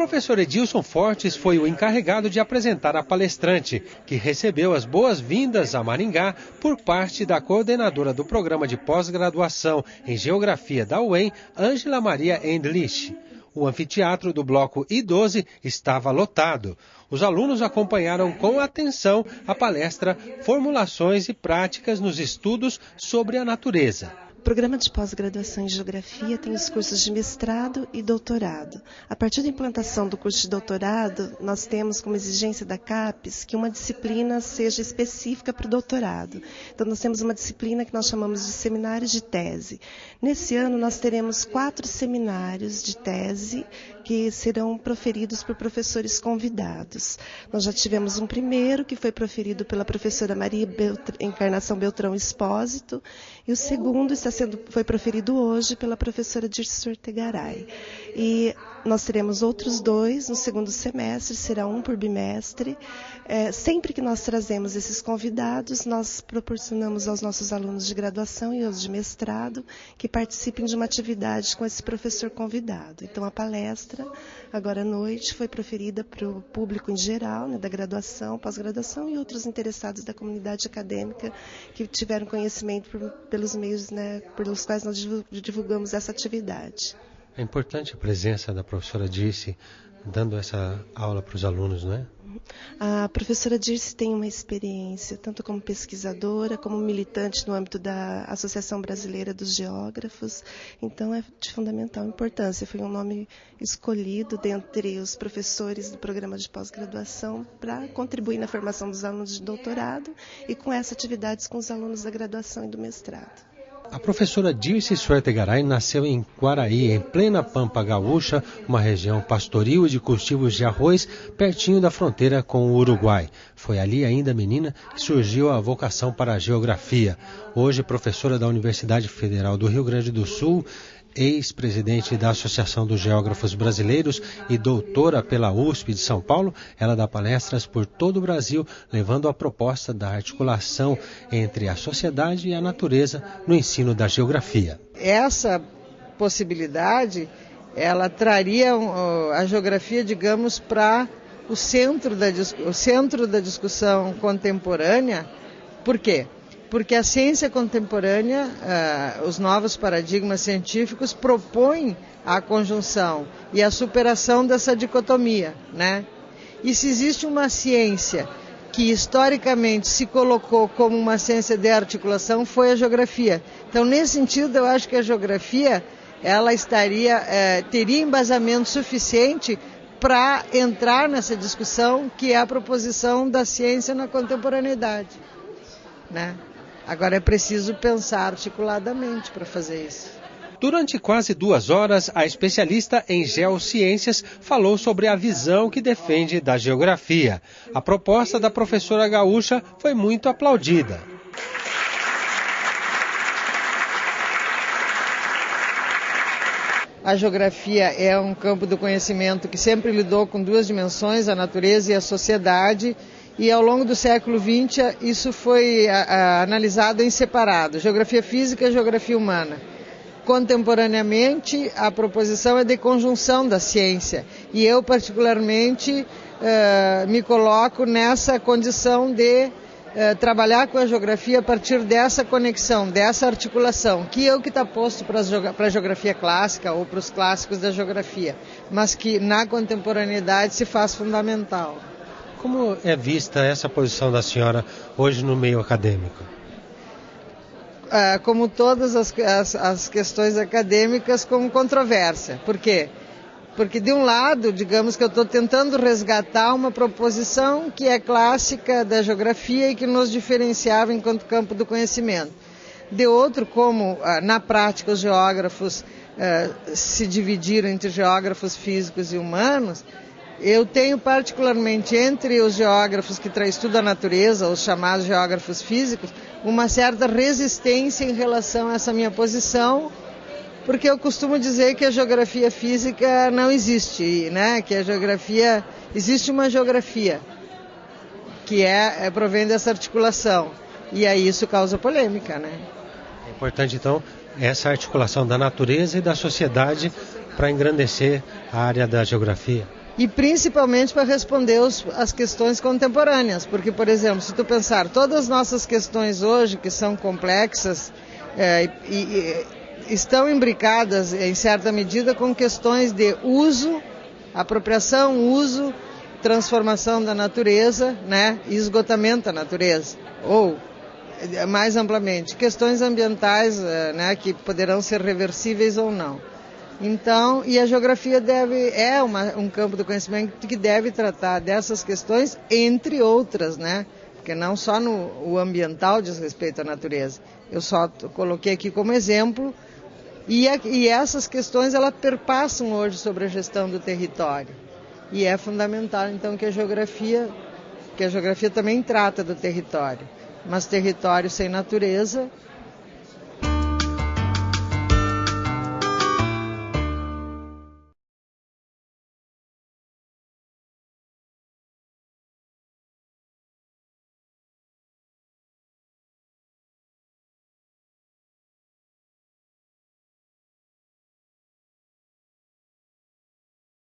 professor Edilson Fortes foi o encarregado de apresentar a palestrante, que recebeu as boas-vindas a Maringá por parte da coordenadora do programa de pós-graduação em Geografia da UEM, Ângela Maria Endlich. O anfiteatro do bloco I12 estava lotado. Os alunos acompanharam com atenção a palestra Formulações e Práticas nos Estudos sobre a Natureza. O programa de pós-graduação em Geografia tem os cursos de mestrado e doutorado. A partir da implantação do curso de doutorado, nós temos como exigência da CAPES que uma disciplina seja específica para o doutorado. Então, nós temos uma disciplina que nós chamamos de seminários de tese. Nesse ano, nós teremos 4 seminários de tese que serão proferidos por professores convidados. Nós já tivemos um primeiro, que foi proferido pela professora Maria Encarnação Beltrão Espósito, e o segundo foi proferido hoje pela professora Dirce Ortegaray. E nós teremos outros 2 no segundo semestre, será um por bimestre. Sempre que nós trazemos esses convidados, nós proporcionamos aos nossos alunos de graduação e aos de mestrado que participem de uma atividade com esse professor convidado. Então, a palestra, agora à noite, foi proferida para o público em geral, né, da graduação, pós-graduação e outros interessados da comunidade acadêmica que tiveram conhecimento pelos meios, né, pelos quais nós divulgamos essa atividade. É importante a presença da professora Dirce dando essa aula para os alunos, não é? A professora Dirce tem uma experiência, tanto como pesquisadora, como militante no âmbito da Associação Brasileira dos Geógrafos, então é de fundamental importância. Foi um nome escolhido dentre os professores do programa de pós-graduação para contribuir na formação dos alunos de doutorado e com essa atividades com os alunos da graduação e do mestrado. A professora Dirce Ortegaray nasceu em Quaraí, em plena Pampa Gaúcha, uma região pastoril e de cultivos de arroz, pertinho da fronteira com o Uruguai. Foi ali, ainda menina, que surgiu a vocação para a geografia. Hoje, professora da Universidade Federal do Rio Grande do Sul, ex-presidente da Associação dos Geógrafos Brasileiros e doutora pela USP de São Paulo, ela dá palestras por todo o Brasil, levando a proposta da articulação entre a sociedade e a natureza no ensino da geografia. Essa possibilidade, ela traria a geografia, digamos, para o centro da discussão contemporânea. Por quê? Porque a ciência contemporânea, os novos paradigmas científicos propõem a conjunção e a superação dessa dicotomia, né? E se existe uma ciência que historicamente se colocou como uma ciência de articulação, foi a geografia. Então, nesse sentido, eu acho que a geografia ela teria embasamento suficiente para entrar nessa discussão que é a proposição da ciência na contemporaneidade, né? Agora é preciso pensar articuladamente para fazer isso. Durante quase 2 horas, a especialista em geociências falou sobre a visão que defende da geografia. A proposta da professora gaúcha foi muito aplaudida. A geografia é um campo do conhecimento que sempre lidou com 2 dimensões, a natureza e a sociedade. E ao longo do século XX isso foi analisado em separado, geografia física e geografia humana. Contemporaneamente a proposição é de conjunção da ciência e eu particularmente me coloco nessa condição de trabalhar com a geografia a partir dessa conexão, dessa articulação, que é o que está posto para a geografia clássica ou para os clássicos da geografia, mas que na contemporaneidade se faz fundamental. Como é vista essa posição da senhora hoje no meio acadêmico? Como todas as questões acadêmicas, com controvérsia. Por quê? Porque, de um lado, digamos que eu estou tentando resgatar uma proposição que é clássica da geografia e que nos diferenciava enquanto campo do conhecimento. De outro, como na prática os geógrafos se dividiram entre geógrafos físicos e humanos, eu tenho particularmente entre os geógrafos que estudam a natureza, os chamados geógrafos físicos, uma certa resistência em relação a essa minha posição, porque eu costumo dizer que a geografia física não existe, né? Que existe uma geografia que provém dessa articulação, e aí isso causa polêmica, né? É importante então essa articulação da natureza e da sociedade para engrandecer a área da geografia. e principalmente para responder as questões contemporâneas, porque, por exemplo, se tu pensar, todas as nossas questões hoje, que são complexas, estão imbricadas, em certa medida, com questões de uso, apropriação, uso, transformação da natureza, né, e esgotamento da natureza, ou, mais amplamente, questões ambientais, né, que poderão ser reversíveis ou não. Então, e a geografia um campo do conhecimento que deve tratar dessas questões, entre outras, né? Porque não só o ambiental diz respeito à natureza. Eu só coloquei aqui como exemplo, e essas questões elas perpassam hoje sobre a gestão do território. E é fundamental, então, que a geografia também trata do território. Mas território sem natureza